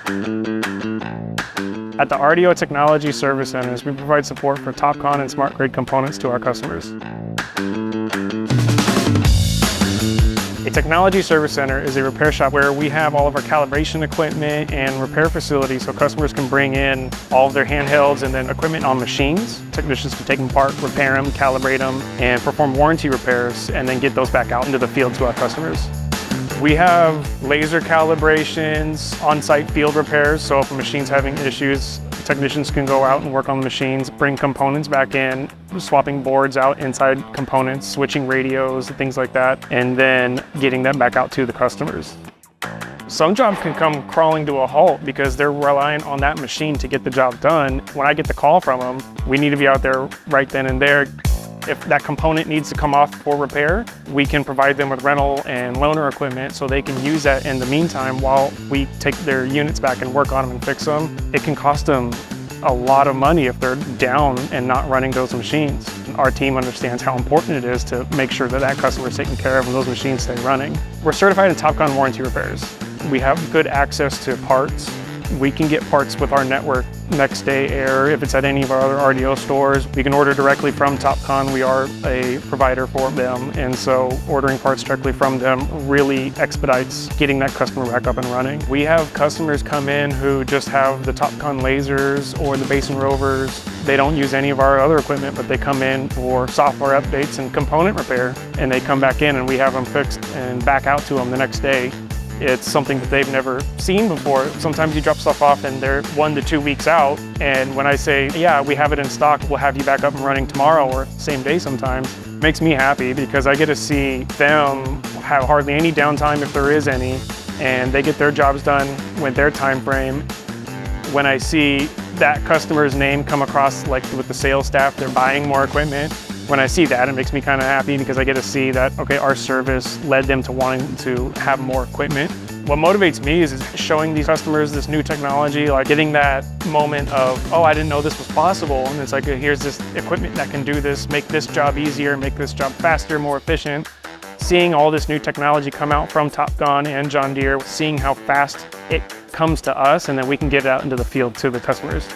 At the RDO Technology Service Centers, we provide support for Topcon and smart grid components to our customers. A technology service center is a repair shop where we have all of our calibration equipment and repair facilities so customers can bring in all of their handhelds and then equipment on machines. Technicians can take them apart, repair them, calibrate them, and perform warranty repairs and then get those back out into the field to our customers. We have laser calibrations, on-site field repairs, so if a machine's having issues, technicians can go out and work on the machines, bring components back in, swapping boards out inside components, switching radios, things like that, and then getting them back out to the customers. Some jobs can come crawling to a halt because they're relying on that machine to get the job done. When I get the call from them, we need to be out there right then and there. If that component needs to come off for repair, we can provide them with rental and loaner equipment so they can use that in the meantime while we take their units back and work on them and fix them. It can cost them a lot of money if they're down and not running those machines. Our team understands how important it is to make sure that that customer is taken care of and those machines stay running. We're certified in Topcon warranty repairs. We have good access to parts. We can get parts with our network next day air. If it's at any of our other RDO stores, we can order directly from Topcon. We are a provider for them, and so ordering parts directly from them really expedites getting that customer back up and running. We have customers come in who just have the Topcon lasers or the Basin Rovers. They don't use any of our other equipment, but they come in for software updates and component repair, and they come back in and we have them fixed and back out to them the next day. It's something that they've never seen before. Sometimes you drop stuff off and they're 1 to 2 weeks out. And when I say, yeah, we have it in stock, we'll have you back up and running tomorrow or same day sometimes, it makes me happy because I get to see them have hardly any downtime if there is any, and they get their jobs done with their time frame. When I see that customer's name come across, like with the sales staff, they're buying more equipment. When I see that, it makes me kind of happy because I get to see that, okay, our service led them to wanting to have more equipment. What motivates me is showing these customers this new technology, like getting that moment of, oh, I didn't know this was possible. And it's like, here's this equipment that can do this, make this job easier, make this job faster, more efficient. Seeing all this new technology come out from Topcon and John Deere, seeing how fast it comes to us and then we can get it out into the field to the customers.